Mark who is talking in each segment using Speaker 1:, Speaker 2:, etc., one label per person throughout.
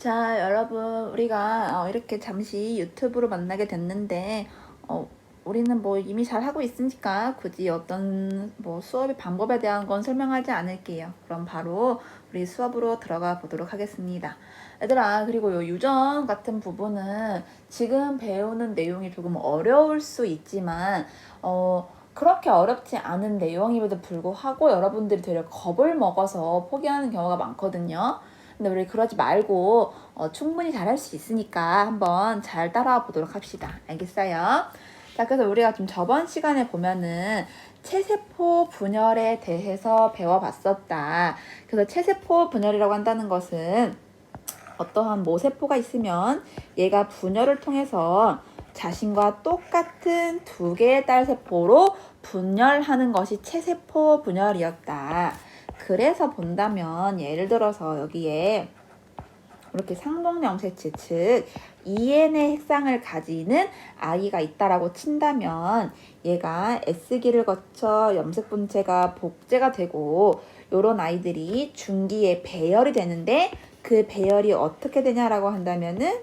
Speaker 1: 자, 여러분, 우리가 이렇게 잠시 유튜브로 만나게 됐는데, 우리는 뭐 이미 잘 하고 있으니까 굳이 어떤 뭐 수업의 방법에 대한 건 설명하지 않을게요. 그럼 바로 우리 수업으로 들어가 보도록 하겠습니다. 얘들아, 그리고 요 유전 같은 부분은 지금 배우는 내용이 조금 어려울 수 있지만, 그렇게 어렵지 않은 내용임에도 불구하고 여러분들이 되려 겁을 먹어서 포기하는 경우가 많거든요. 근데 우리 그러지 말고 충분히 잘할 수 있으니까 한번 잘 따라와 보도록 합시다. 알겠어요? 자, 그래서 우리가 좀 저번 시간에 보면은 체세포 분열에 대해서 배워봤었다. 그래서 체세포 분열이라고 한다는 것은 어떠한 모세포가 있으면 얘가 분열을 통해서 자신과 똑같은 두 개의 딸세포로 분열하는 것이 체세포 분열이었다. 그래서 본다면 예를 들어서 여기에 이렇게 상동염색체 즉 EN의 핵상을 가지는 아이가 있다라고 친다면 얘가 S기를 거쳐 염색 분체가 복제가 되고 이런 아이들이 중기에 배열이 되는데 그 배열이 어떻게 되냐라고 한다면은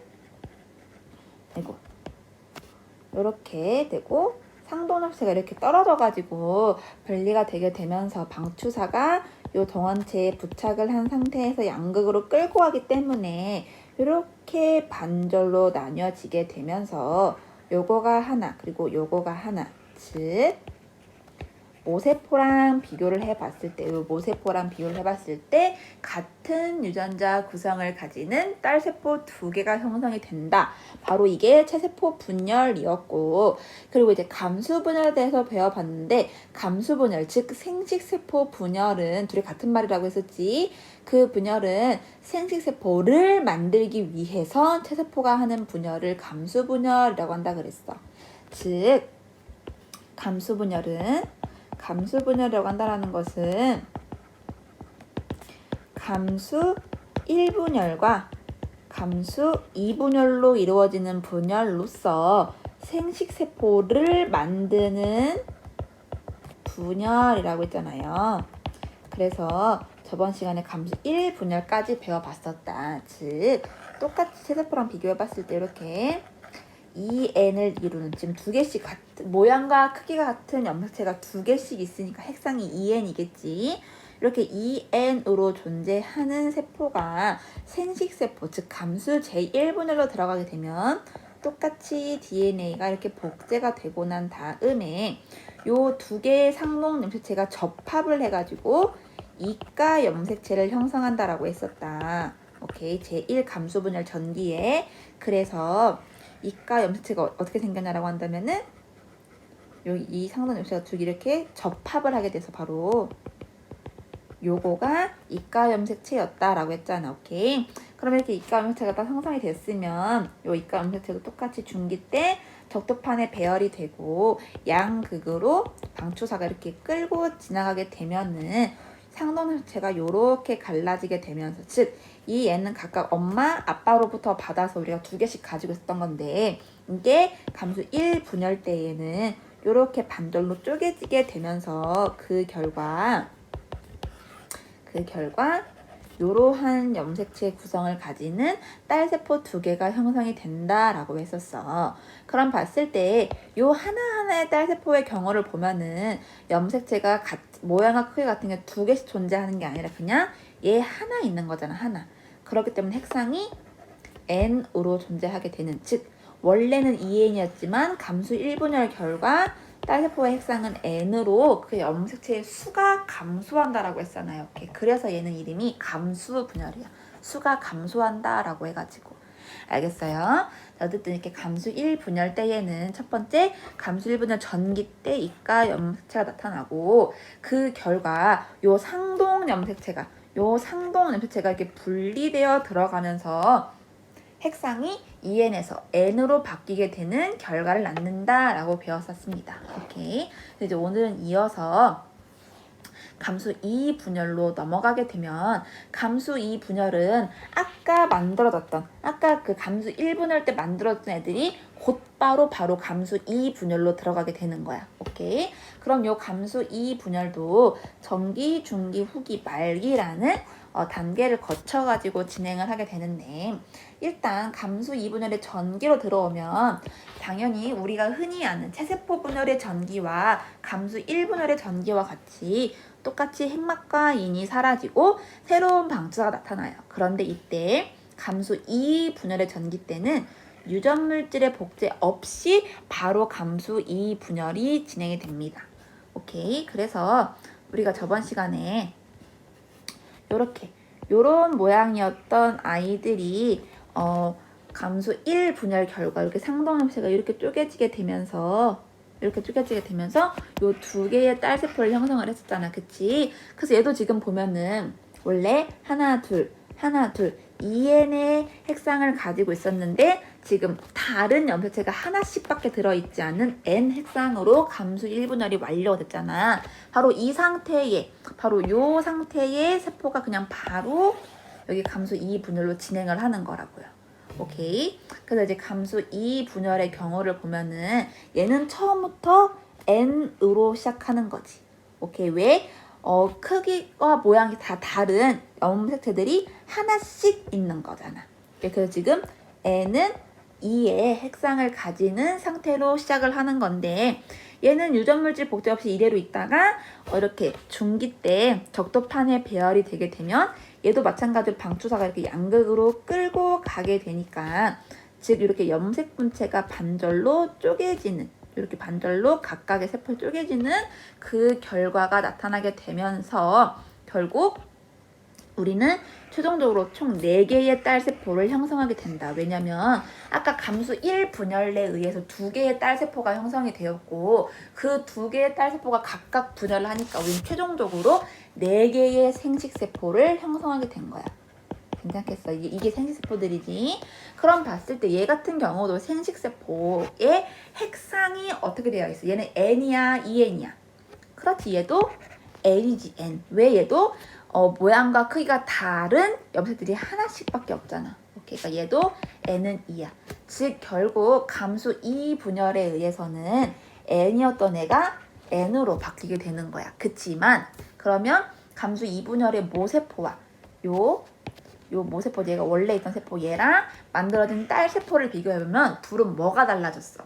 Speaker 1: 이렇게 되고 상동엽체가 이렇게 떨어져가지고 분리가 되게 되면서 방추사가 이 동원체에 부착을 한 상태에서 양극으로 끌고 가기 때문에 이렇게 반절로 나뉘어지게 되면서 요거가 하나 그리고 요거가 하나 즉 모세포랑 비교를 해봤을 때, 이 모세포랑 비교를 해봤을 때 같은 유전자 구성을 가지는 딸세포 두 개가 형성이 된다. 바로 이게 체세포 분열이었고, 그리고 이제 감수 분열에 대해서 배워봤는데 감수 분열, 즉 생식세포 분열은 둘이 같은 말이라고 했었지. 그 분열은 생식세포를 만들기 위해서 체세포가 하는 분열을 감수 분열이라고 한다 그랬어. 즉 감수 분열이라고 한다는 것은 감수 1분열과 감수 2분열로 이루어지는 분열로서 생식세포를 만드는 분열이라고 했잖아요. 그래서 저번 시간에 감수 1분열까지 배워봤었다. 즉 똑같이 체세포랑 비교해봤을 때 이렇게 EN을 이루는 지금 두 개씩 같은 모양과 크기가 같은 염색체가 두 개씩 있으니까 핵상이 EN이겠지. 이렇게 EN으로 존재하는 세포가 생식세포 즉 감수 제1분열로 들어가게 되면 똑같이 DNA가 이렇게 복제가 되고 난 다음에 요 두 개의 상동 염색체가 접합을 해가지고 이가 염색체를 형성한다라고 했었다. 오케이, 제1 감수 분열 전기에. 그래서 이가 염색체가 어떻게 생겼냐라고 한다면은 여기 이 상동 염색체가 두 개 이렇게 접합을 하게 돼서 바로 요거가 이가 염색체였다라고 했잖아. 오케이. 그럼 이렇게 이가 염색체가 딱 형성이 됐으면 요 이가 염색체도 똑같이 중기 때 적도판에 배열이 되고 양극으로 방추사가 이렇게 끌고 지나가게 되면은 상동 염색체가 요렇게 갈라지게 되면서 즉 이 애는 각각 엄마, 아빠로부터 받아서 우리가 두 개씩 가지고 있었던 건데 이게 감수 1 분열 때에는 요렇게 반절로 쪼개지게 되면서 그 결과 이러한 염색체 구성을 가지는 딸세포 두 개가 형성이 된다라고 했었어. 그럼 봤을 때 이 하나하나의 딸세포의 경우를 보면은 염색체가 모양과 크기 같은 게 두 개씩 존재하는 게 아니라 그냥 얘 하나 있는 거잖아. 하나. 그렇기 때문에 핵상이 N으로 존재하게 되는 즉 원래는 EN이었지만 감수 1분열 결과 딸세포의 핵상은 N으로 그 염색체의 수가 감소한다라고 했잖아요. 오케이. 그래서 얘는 이름이 감수 분열이야. 수가 감소한다라고 해가지고. 알겠어요? 어쨌든 이렇게 감수 1분열 때에는 첫 번째 감수 1분열 전기 때 이가 염색체가 나타나고 그 결과 요 상동 염색체가 이렇게 분리되어 들어가면서 핵상이 EN에서 N으로 바뀌게 되는 결과를 낳는다라고 배웠었습니다. 오케이. 이제 오늘은 이어서 감수 2분열로 넘어가게 되면 감수 2분열은 아까 그 감수 1분열 때 만들어진 애들이 곧바로 감수 2분열로 들어가게 되는 거야. 오케이. 그럼 요 감수 2분열도 전기, 중기, 후기, 말기라는 단계를 거쳐가지고 진행을 하게 되는데, 일단 감수 2분열의 전기로 들어오면 당연히 우리가 흔히 아는 체세포 분열의 전기와 감수 1분열의 전기와 같이 똑같이 핵막과 인이 사라지고 새로운 방추사가 나타나요. 그런데 이때 감수 2분열의 전기 때는 유전물질의 복제 없이 바로 감수 2분열이 진행이 됩니다. 오케이. 그래서 우리가 저번 시간에 요런 모양이었던 아이들이 감수 1분열 결과 이렇게 상동염색가 이렇게 쪼개지게 되면서 요 두 개의 딸세포를 형성을 했었잖아. 그치? 그래서 얘도 지금 보면은 원래 하나 둘 2N의 핵상을 가지고 있었는데 지금 다른 염색체가 하나씩밖에 들어있지 않은 N 핵상으로 감수 1분열이 완료가 됐잖아. 바로 이 상태에, 바로 요 상태의 세포가 그냥 바로 여기 감수 2분열로 진행을 하는 거라고요. 오케이. 그래서 이제 감수 2분열의 경우를 보면은 얘는 처음부터 N으로 시작하는 거지. 오케이. 왜? 크기와 모양이 다 다른 염색체들이 하나씩 있는 거잖아. 그래서 지금 N은 2의 핵상을 가지는 상태로 시작을 하는 건데, 얘는 유전물질 복제 없이 이대로 있다가 이렇게 중기 때 적도판에 배열이 되게 되면 얘도 마찬가지로 방추사가 이렇게 양극으로 끌고 가게 되니까, 즉 이렇게 염색 분체가 반절로 쪼개지는, 이렇게 반절로 각각의 세포에 쪼개지는 그 결과가 나타나게 되면서 결국 우리는 최종적으로 총 4개의 딸세포를 형성하게 된다. 왜냐면 아까 감수 1분열에 의해서 2개의 딸세포가 형성이 되었고 그 2개의 딸세포가 각각 분열을 하니까 우리는 최종적으로 4개의 생식세포를 형성하게 된 거야. 괜찮겠어? 이게 생식세포들이지. 그럼 봤을 때 얘 같은 경우도 생식세포의 핵상이 어떻게 되어 있어? 얘는 N이야, EN이야? 그렇지, 얘도 N이지, N. 왜 얘도? 모양과 크기가 다른 염색들이 하나씩밖에 없잖아. 오케이, 그러니까 얘도 N은 2야. 즉 결국 감수 2분열에 의해서는 N이었던 애가 N으로 바뀌게 되는 거야. 그치만 그러면 감수 2분열의 모세포와 요 모세포, 얘가 원래 있던 세포 얘랑 만들어진 딸 세포를 비교해보면 둘은 뭐가 달라졌어?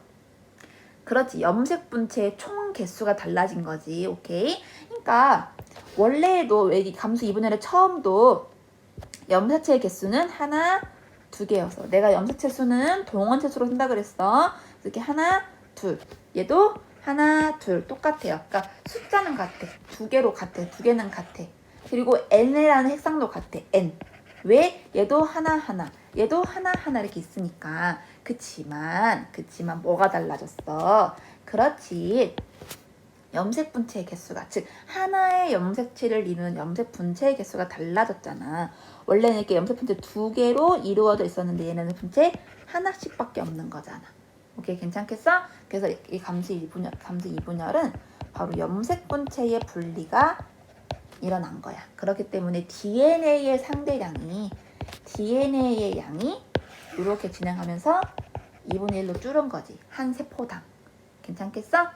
Speaker 1: 그렇지, 염색 분체의 총 개수가 달라진 거지. 오케이. 그러니까 원래도 여기 감수 2분열의 처음도 염색체의 개수는 하나, 2개여서 내가 염색체 수는 동원체 수로 쓴다 그랬어. 이렇게 하나, 둘. 얘도 하나, 둘 똑같아요. 그러니까 숫자는 같아. 2개로 같아. 2개는 같아. 그리고 N이라는 핵상도 같아. N. 왜? 얘도 하나하나. 얘도 하나하나 이렇게 있으니까. 그치만 뭐가 달라졌어? 그렇지. 염색 분체의 개수가, 즉 하나의 염색체를 이루는 염색 분체의 개수가 달라졌잖아. 원래는 이렇게 염색 분체 2개로 이루어져 있었는데 얘네는 분체 하나씩밖에 없는 거잖아. 오케이, 괜찮겠어? 그래서 이 감수 2분열은 바로 염색 분체의 분리가 일어난 거야. 그렇기 때문에 DNA의 상대량이, DNA의 양이 이렇게 진행하면서 2분의 1로 줄은 거지. 한 세포당. 괜찮겠어?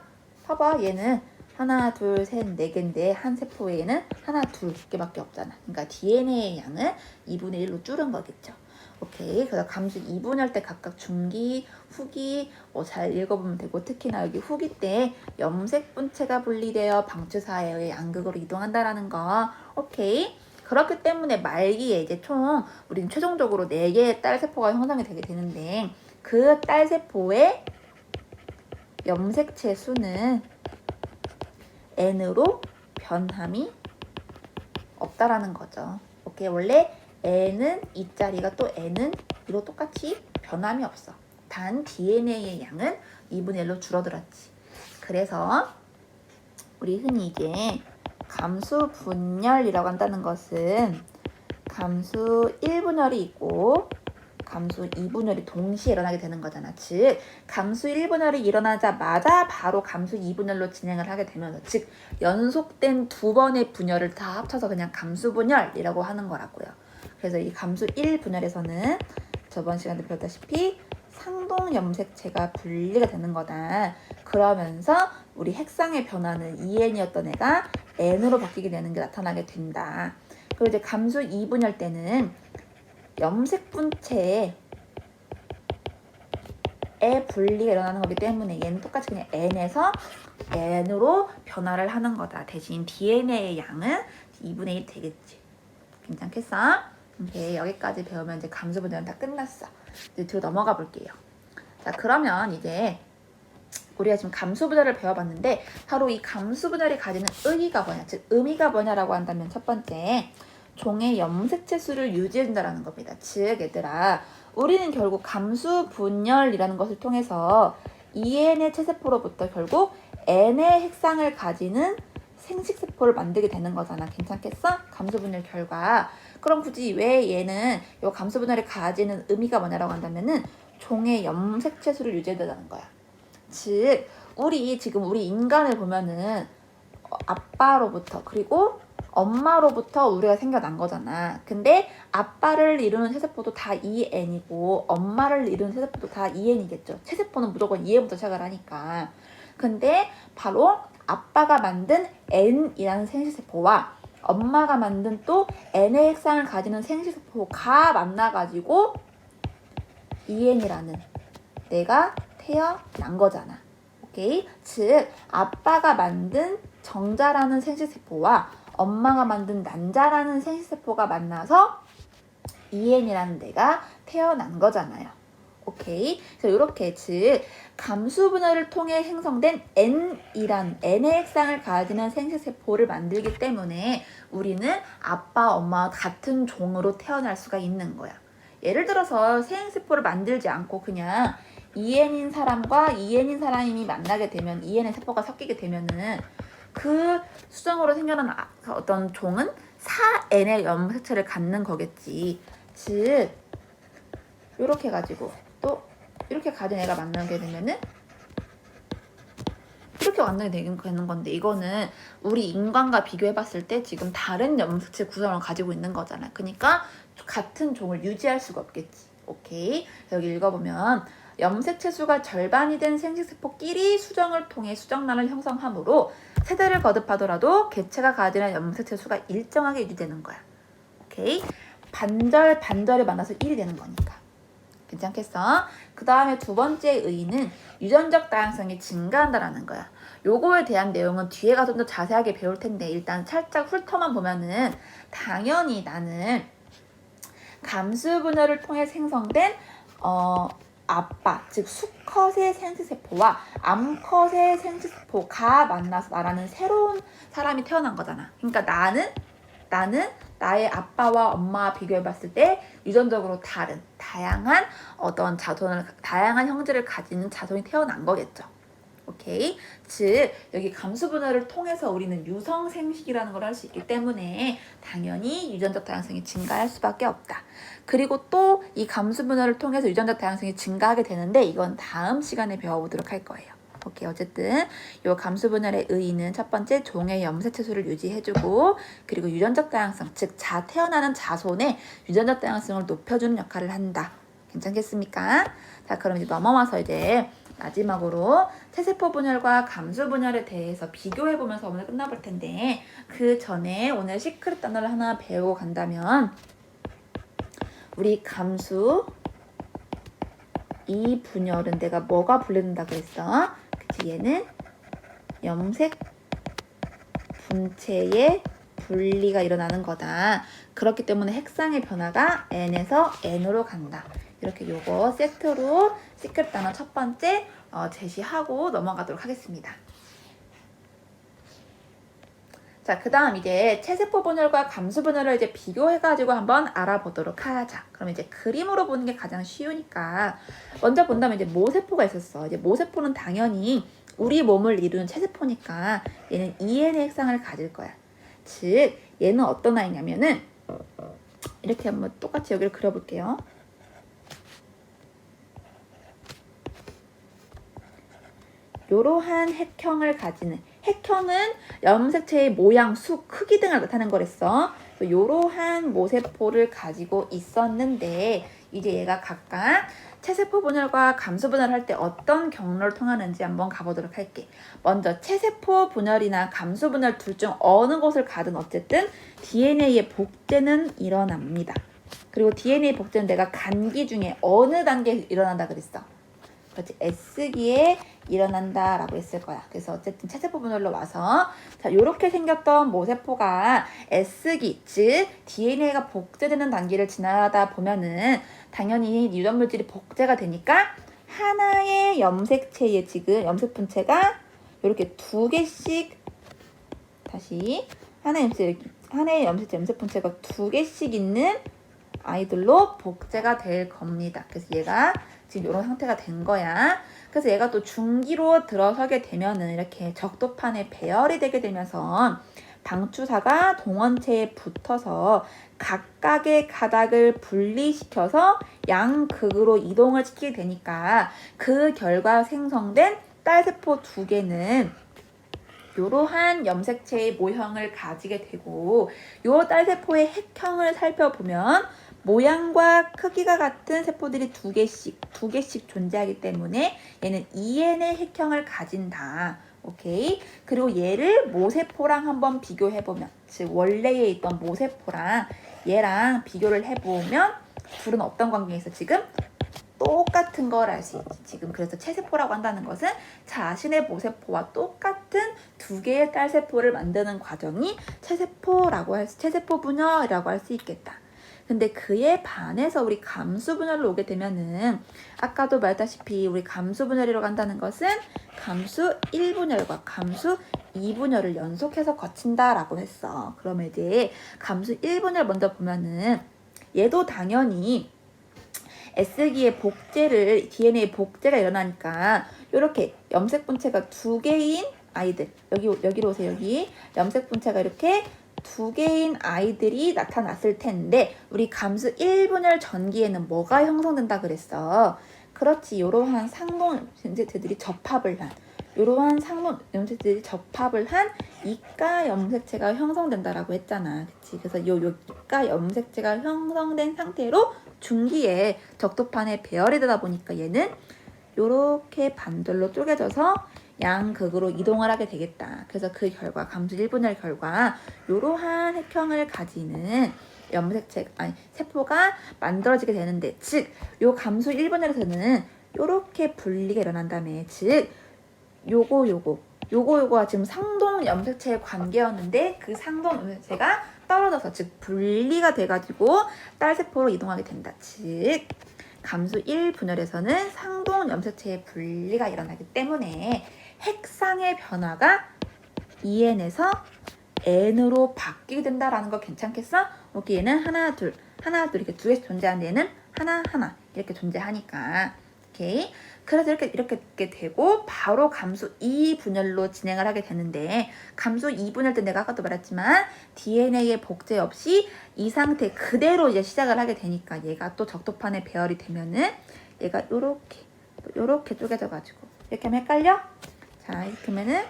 Speaker 1: 봐봐, 얘는 하나, 둘, 셋, 4개인데 한 세포에는 하나, 둘 개밖에 없잖아. 그러니까 DNA의 양은 2분의 1로 줄은 거겠죠. 오케이. 그래서 감수 2분열 때 각각 중기, 후기 잘 읽어보면 되고, 특히나 여기 후기 때 염색 분체가 분리되어 방추사의 양극으로 이동한다라는 거. 오케이. 그렇기 때문에 말기에 이제 총 우리는 최종적으로 4개의 딸세포가 형성이 되게 되는데 그 딸세포의 염색체 수는 N으로 변함이 없다라는 거죠. 오케이. 원래 N은 2짜리가 또 N은 2로 똑같이 변함이 없어. 단 DNA의 양은 2분의 1로 줄어들었지. 그래서 우리 흔히 이제 감수 분열이라고 한다는 것은 감수 1분열이 있고 감수 2분열이 동시에 일어나게 되는 거잖아. 즉 감수 1분열이 일어나자마자 바로 감수 2분열로 진행을 하게 되면서, 즉 연속된 2번의 분열을 다 합쳐서 그냥 감수 분열이라고 하는 거라고요. 그래서 이 감수 1분열에서는 저번 시간에 배웠다시피 상동 염색체가 분리가 되는 거다. 그러면서 우리 핵상의 변화는 EN이었던 애가 N으로 바뀌게 되는 게 나타나게 된다. 그리고 이제 감수 2분열 때는 염색 분체에 분리가 일어나는 거기 때문에 얘는 똑같이 그냥 n에서 n으로 변화를 하는 거다. 대신 DNA의 양은 2분의 1 되겠지. 괜찮겠어? 오케이, 여기까지 배우면 이제 감수 분열은 다 끝났어. 이제 뒤로 넘어가 볼게요. 자, 그러면 이제 우리가 지금 감수 분열을 배워봤는데 바로 이 감수 분열이 가지는 의의가 뭐냐, 즉 의미가 뭐냐라고 한다면 첫 번째, 종의 염색체 수를 유지해준다라는 겁니다. 즉 얘들아, 우리는 결국 감수 분열이라는 것을 통해서 EN의 체세포로부터 결국 N의 핵상을 가지는 생식세포를 만들게 되는 거잖아. 괜찮겠어? 감수 분열 결과. 그럼 굳이 왜 얘는 이 감수 분열이 가지는 의미가 뭐냐라고 한다면은 종의 염색체 수를 유지해준다는 거야. 즉 우리 지금 우리 인간을 보면은 아빠로부터 그리고 엄마로부터 우리가 생겨난 거잖아. 근데 아빠를 이루는 세세포도 다 EN이고 엄마를 이루는 세세포도 다 EN이겠죠. 체세포는 무조건 EN부터 시작을 하니까. 근데 바로 아빠가 만든 N이라는 생식세포와 엄마가 만든 또 N의 핵상을 가지는 생식세포가 만나가지고 EN이라는 내가 태어난 거잖아. 오케이? 즉 아빠가 만든 정자라는 생식세포와 엄마가 만든 난자라는 생식세포가 만나서 EN이라는 내가 태어난 거잖아요. 오케이? 그래서 이렇게 즉 감수 분열을 통해 생성된 N이란 N의 핵상을 가지는 생식세포를 만들기 때문에 우리는 아빠, 엄마와 같은 종으로 태어날 수가 있는 거야. 예를 들어서 생식세포를 만들지 않고 그냥 EN인 사람과 EN인 사람이 만나게 되면 EN의 세포가 섞이게 되면은 그 수정으로 생겨난 어떤 종은 4N의 염색체를 갖는 거겠지. 즉 이렇게 가지고 또 이렇게 가진 애가 만나게 되면은 이렇게 만나게 되는 건데 이거는 우리 인간과 비교해봤을 때 지금 다른 염색체 구성을 가지고 있는 거잖아. 그러니까 같은 종을 유지할 수가 없겠지. 오케이? 여기 읽어보면 염색체 수가 절반이 된 생식세포끼리 수정을 통해 수정란을 형성하므로 세대를 거듭하더라도 개체가 가지는 염색체 수가 일정하게 유지되는 거야. 오케이? 반절을 만나서 1이 되는 거니까. 괜찮겠어? 그 다음에 두 번째 의의는 유전적 다양성이 증가한다라는 거야. 요거에 대한 내용은 뒤에 가서 좀 더 자세하게 배울 텐데 일단 살짝 훑어만 보면은 당연히 나는 감수 분열을 통해 생성된 아빠, 즉 수컷의 생식세포와 암컷의 생식세포가 만나서 말하는 새로운 사람이 태어난 거잖아. 그러니까 나는 나의 아빠와 엄마와 비교해봤을 때 유전적으로 다양한 어떤 다양한 형질을 가지는 자손이 태어난 거겠죠. 오케이? 즉 여기 감수 분열을 통해서 우리는 유성생식이라는 걸 할 수 있기 때문에 당연히 유전적 다양성이 증가할 수밖에 없다. 그리고 또 이 감수 분열을 통해서 유전적 다양성이 증가하게 되는데 이건 다음 시간에 배워보도록 할 거예요. 오케이, 어쨌든 이 감수 분열의 의의는 첫 번째 종의 염색체 수를 유지해주고 그리고 유전적 다양성, 즉 태어나는 자손의 유전적 다양성을 높여주는 역할을 한다. 괜찮겠습니까? 자, 그럼 이제 넘어와서 이제 마지막으로 체세포 분열과 감수 분열에 대해서 비교해보면서 오늘 끝나볼 텐데 그 전에 오늘 시크릿 단어를 하나 배우고 간다면 우리 감수 이 분열은 내가 뭐가 분리된다 그랬어? 그치, 얘는 염색 분체의 분리가 일어나는 거다. 그렇기 때문에 핵상의 변화가 N에서 N으로 간다. 이렇게 요거 세트로 시크릿 단어 첫 번째 제시하고 넘어가도록 하겠습니다. 자, 그 다음 이제 체세포 분열과 감수 분열을 이제 비교해가지고 한번 알아보도록 하자. 그럼 이제 그림으로 보는 게 가장 쉬우니까 먼저 본다면 이제 모세포가 있었어. 이제 모세포는 당연히 우리 몸을 이루는 체세포니까 얘는 EN의 핵상을 가질 거야. 즉 얘는 어떤 아이냐면은 이렇게 한번 똑같이 여기를 그려볼게요. 이러한 핵형을 가지는, 핵형은 염색체의 모양, 수, 크기 등을 나타내는 거랬어. 이러한 모세포를 가지고 있었는데 이제 얘가 각각 체세포 분열과 감수 분열을 할 때 어떤 경로를 통하는지 한번 가보도록 할게. 먼저 체세포 분열이나 감수 분열 둘 중 어느 곳을 가든 어쨌든 DNA의 복제는 일어납니다. 그리고 DNA 복제는 내가 간기 중에 어느 단계에 일어난다 그랬어? 그렇지, S기에 일어난다라고 했을 거야. 그래서 어쨌든 체세포 분열로 와서 자, 요렇게 생겼던 모세포가 S기, 즉 DNA가 복제되는 단계를 지나다 보면은 당연히 유전물질이 복제가 되니까 하나의 염색체에 지금 염색 분체가 이렇게 두 개씩 다시 하나의 염색 분체가 두 개씩 있는 아이들로 복제가 될 겁니다. 그래서 얘가 지금 이런 상태가 된 거야. 그래서 얘가 또 중기로 들어서게 되면은 이렇게 적도판에 배열이 되게 되면서 방추사가 동원체에 붙어서 각각의 가닥을 분리시켜서 양극으로 이동을 시키게 되니까 그 결과 생성된 딸세포 두 개는 이러한 염색체의 모형을 가지게 되고 이 딸세포의 핵형을 살펴보면 모양과 크기가 같은 세포들이 두 개씩 존재하기 때문에 얘는 EN의 핵형을 가진다. 오케이. 그리고 얘를 모세포랑 한번 비교해보면, 즉 원래에 있던 모세포랑 얘랑 비교를 해보면 둘은 어떤 관계에 있어? 지금 똑같은 걸 알 수 있지. 지금 그래서 체세포라고 한다는 것은 자신의 모세포와 똑같은 두 개의 딸세포를 만드는 과정이 체세포 분열이라고 할 수 있겠다. 근데 그에 반해서 우리 감수 분열로 오게 되면은 아까도 말했다시피 우리 감수 분열이라고 한다는 것은 감수 1분열과 감수 2분열을 연속해서 거친다라고 했어. 그러면 이제 감수 1분열 먼저 보면은 얘도 당연히 S기의 DNA 복제가 일어나니까 이렇게 염색 분체가 두 개인 아이들, 여기로 오세요. 여기 염색 분체가 이렇게 두 개인 아이들이 나타났을 텐데 우리 감수 1분열 전기에는 뭐가 형성된다 그랬어? 그렇지, 이러한 상동 염색체들이 접합을 한 이가 염색체가 형성된다라고 했잖아. 그치? 그래서 요 이가 염색체가 형성된 상태로 중기에 적도판에 배열이 되다 보니까 얘는 요렇게 반절로 쪼개져서 양극으로 이동을 하게 되겠다. 그래서 그 결과 감수 1분열 결과 요러한 핵형을 가지는 세포가 만들어지게 되는데, 즉 요 감수 1분열에서는 요렇게 분리가 일어난 다음에, 즉 요거가 지금 상동 염색체의 관계였는데 그 상동 염색체가 떨어져서 즉 분리가 돼가지고 딸세포로 이동하게 된다. 즉 감수 1분열에서는 상동 염색체의 분리가 일어나기 때문에 핵상의 변화가 EN에서 N으로 바뀌게 된다라는 거 괜찮겠어? 오케이, 얘는 하나 둘 이렇게 두 개씩 존재하는데 얘는 하나 이렇게 존재하니까. 오케이. 그래서 이렇게 되고 바로 감수 2분열로 진행을 하게 되는데, 감수 2분열 때 내가 아까도 말했지만 DNA의 복제 없이 이 상태 그대로 이제 시작을 하게 되니까 얘가 또 적도판에 배열이 되면은 얘가 요렇게 쪼개져 가지고 이렇게 하면 헷갈려? 자, 이렇게 하면은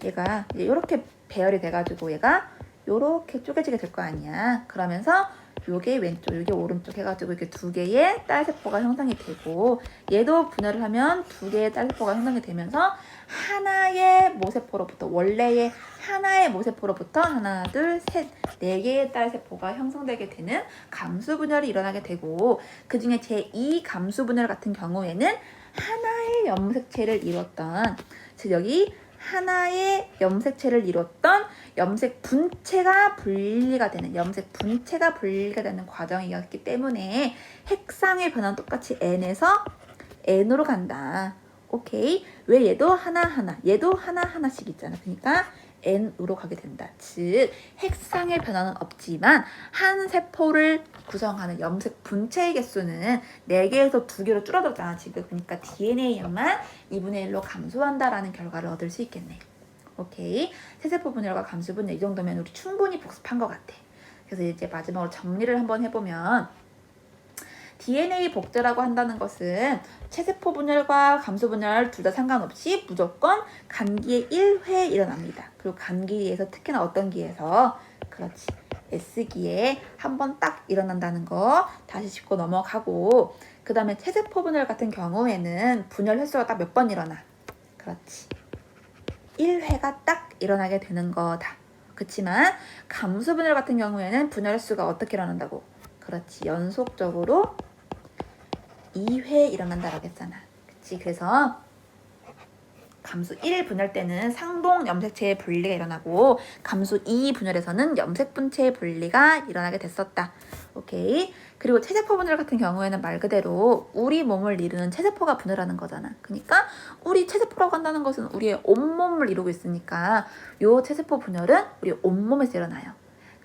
Speaker 1: 얘가 이제 요렇게 배열이 돼 가지고 얘가 요렇게 쪼개지게 될 거 아니야. 그러면서 요게 왼쪽, 요게 오른쪽 해가지고 이렇게 두 개의 딸세포가 형성이 되고, 얘도 분열을 하면 두 개의 딸세포가 형성이 되면서 하나의 모세포로부터, 원래의 하나의 모세포로부터 하나, 둘, 셋, 네 개의 딸세포가 형성되게 되는 감수 분열이 일어나게 되고, 그 중에 제2 감수 분열 같은 경우에는 하나의 염색체를 이뤘던, 즉 여기 하나의 염색체를 이뤘던 염색 분체가 분리가 되는 과정이었기 때문에 핵상의 변화는 똑같이 N에서 N으로 간다. 오케이. 왜 얘도 하나씩 있잖아. 그러니까 N으로 가게 된다. 즉 핵상의 변화는 없지만 한 세포를 구성하는 염색 분체의 개수는 4개에서 2개로 줄어들었잖아 지금. 그러니까 DNA 양만 2분의 1로 감소한다라는 결과를 얻을 수 있겠네. 오케이. 세세포 분열과 감수 분열 이 정도면 우리 충분히 복습한 것 같아. 그래서 이제 마지막으로 정리를 한번 해보면, DNA 복제라고 한다는 것은 체세포 분열과 감소 분열 둘 다 상관없이 무조건 간기에 1회 일어납니다. 그리고 간기에서 특히나 어떤 기에서 그렇지 S기에 한 번 딱 일어난다는 거 다시 짚고 넘어가고 그 다음에 체세포 분열 같은 경우에는 분열 횟수가 딱 몇 번 일어나? 그렇지 1회가 딱 일어나게 되는 거다. 그렇지만 감소 분열 같은 경우에는 분열 횟수가 어떻게 일어난다고? 그렇지 연속적으로 2회 일어난다라고 했잖아. 그치 그래서 감수 1 분열 때는 상동 염색체의 분리가 일어나고 감수 2 분열에서는 염색분체의 분리가 일어나게 됐었다. 오케이. 그리고 체세포 분열 같은 경우에는 말 그대로 우리 몸을 이루는 체세포가 분열하는 거잖아. 그러니까 우리 체세포라고 한다는 것은 우리의 온몸을 이루고 있으니까 요 체세포 분열은 우리 온몸에서 일어나요.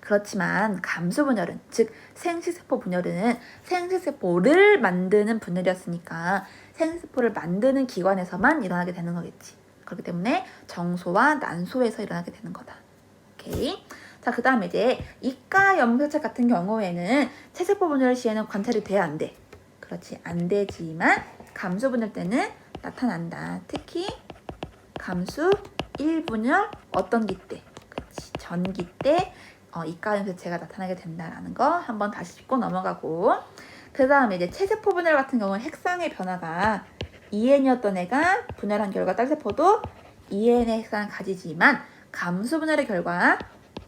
Speaker 1: 그렇지만 감수 분열은 즉 생식세포 분열은 생식세포를 만드는 분열이었으니까 생식세포를 만드는 기관에서만 일어나게 되는 거겠지. 그렇기 때문에 정소와 난소에서 일어나게 되는 거다. 오케이. 자, 그 다음에 이제 이가 염색체 같은 경우에는 체세포 분열 시에는 관찰이 돼야 안 돼. 그렇지. 안 되지만 감수 분열 때는 나타난다. 특히 감수 1분열 어떤 기 때? 그렇지. 전기 때 이가 염색체가 나타나게 된다라는 거 한번 다시 짚고 넘어가고 그 다음에 이제 체세포 분열 같은 경우는 핵상의 변화가 EN이었던 애가 분열한 결과 딸세포도 EN의 핵상을 가지지만 감수 분열의 결과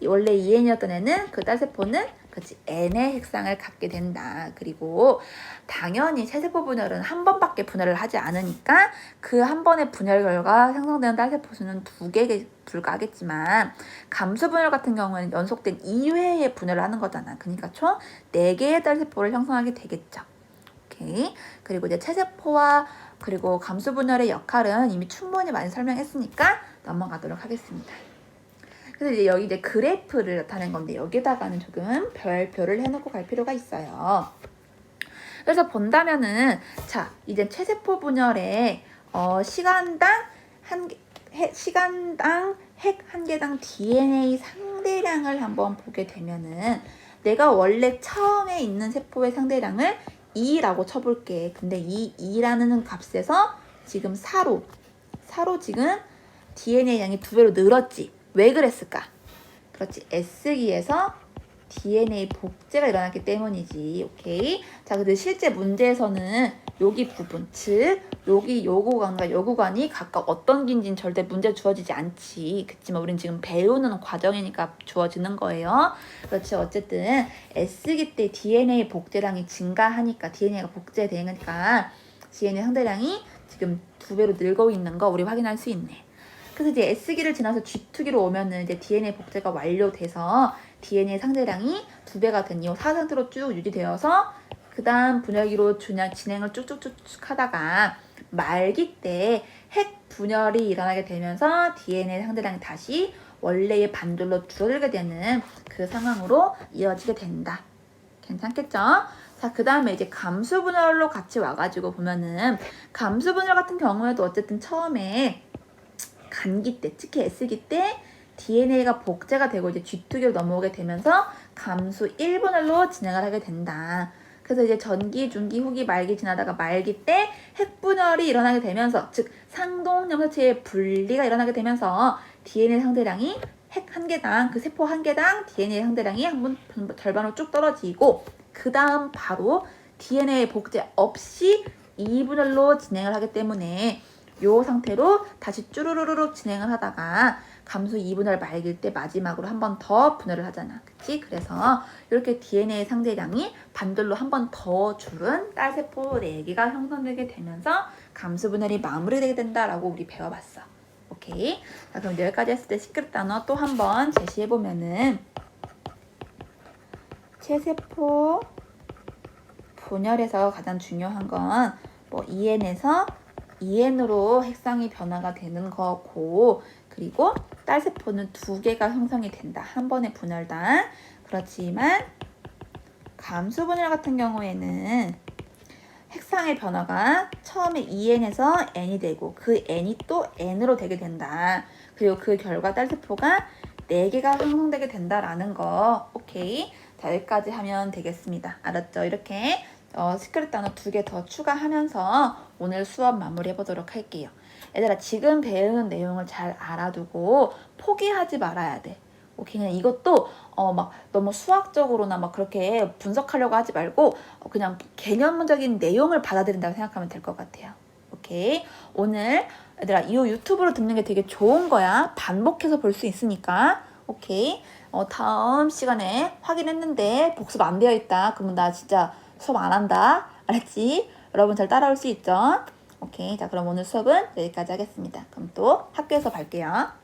Speaker 1: 원래 EN이었던 애는 그 딸세포는 그렇지 N의 핵상을 갖게 된다. 그리고 당연히 체세포 분열은 한 번밖에 분열을 하지 않으니까 그 한 번의 분열 결과 생성되는 딸세포 수는 2개에 불과하겠지만 감수 분열 같은 경우에는 연속된 2회의 분열을 하는 거잖아. 그러니까 총 4개의 딸세포를 형성하게 되겠죠. 오케이. 그리고 이제 체세포와 그리고 감수 분열의 역할은 이미 충분히 많이 설명했으니까 넘어가도록 하겠습니다. 그래서 이제 여기 이제 그래프를 나타낸 건데 여기다가는 조금 별표를 해놓고 갈 필요가 있어요. 그래서 본다면은 자 이제 체세포 분열의 시간당 핵 한 개당 DNA 상대량을 한번 보게 되면은 내가 원래 처음에 있는 세포의 상대량을 2라고 쳐볼게. 근데 이 2라는 값에서 지금 4로 지금 DNA 양이 2배로 늘었지. 왜 그랬을까? 그렇지. S기에서 DNA 복제가 일어났기 때문이지. 오케이. 자, 근데 실제 문제에서는 여기 부분, 즉 여기 요 구간과 요 구간이 각각 어떤 긴지는 절대 문제 주어지지 않지. 그치만 우린 지금 배우는 과정이니까 주어지는 거예요. 그렇지. 어쨌든 S기 때 DNA 복제량이 증가하니까 DNA가 복제되니까 DNA 상대량이 지금 2배로 늘고 있는 거 우리 확인할 수 있네. 그래서 이제 S기를 지나서 G2기로 오면은 이제 DNA 복제가 완료돼서 DNA 상대량이 2배가 된 이후 4상태로 쭉 유지되어서 그 다음 분열기로 진행을 쭉쭉쭉 하다가 말기 때 핵 분열이 일어나게 되면서 DNA 상대량이 다시 원래의 반절로 줄어들게 되는 그 상황으로 이어지게 된다. 괜찮겠죠? 자, 그 다음에 이제 감수 분열로 같이 와가지고 보면은 감수 분열 같은 경우에도 어쨌든 처음에 간기 때, 특히 S기 때 DNA가 복제가 되고 이제 G2기로 넘어오게 되면서 감수 1분열로 진행을 하게 된다. 그래서 이제 전기, 중기, 후기, 말기 지나다가 말기 때 핵분열이 일어나게 되면서 즉 상동 염색체의 분리가 일어나게 되면서 DNA 상대량이 핵 한 개당 그 세포 한 개당 DNA 상대량이 한번 절반으로 쭉 떨어지고 그 다음 바로 DNA 복제 없이 2분열로 진행을 하기 때문에 요 상태로 다시 쭈루루루룩 진행을 하다가 감수 2분열 말길 때 마지막으로 한 번 더 분열을 하잖아. 그치? 그래서 이렇게 DNA 상대량이 반절로 한 번 더 줄은 딸세포 4개가 형성되게 되면서 감수 분열이 마무리되게 된다라고 우리 배워봤어. 오케이? 자, 그럼 여기까지 했을 때 시크릿 단어 또 한 번 제시해보면은 체세포 분열에서 가장 중요한 건 뭐 EN에서 EN으로 핵상이 변화가 되는 거고 그리고 딸세포는 2개가 형성이 된다. 한 번의 분열당. 그렇지만 감수 분열 같은 경우에는 핵상의 변화가 처음에 EN에서 N이 되고 그 N이 또 N으로 되게 된다. 그리고 그 결과 딸세포가 4개가 형성되게 된다라는 거. 오케이. 자, 여기까지 하면 되겠습니다. 알았죠? 이렇게 시크릿 단어 2개 더 추가하면서 오늘 수업 마무리해 보도록 할게요. 얘들아, 지금 배운 내용을 잘 알아두고 포기하지 말아야 돼. 오케이, 그냥 이것도 막 너무 수학적으로나 막 그렇게 분석하려고 하지 말고 그냥 개념적인 내용을 받아들인다고 생각하면 될 것 같아요. 오케이, 오늘 얘들아 이 유튜브로 듣는 게 되게 좋은 거야. 반복해서 볼 수 있으니까. 오케이, 다음 시간에 확인했는데 복습 안 되어 있다. 그러면 나 진짜 수업 안 한다. 알았지? 여러분 잘 따라올 수 있죠? 오케이, 자 그럼 오늘 수업은 여기까지 하겠습니다. 그럼 또 학교에서 뵐게요.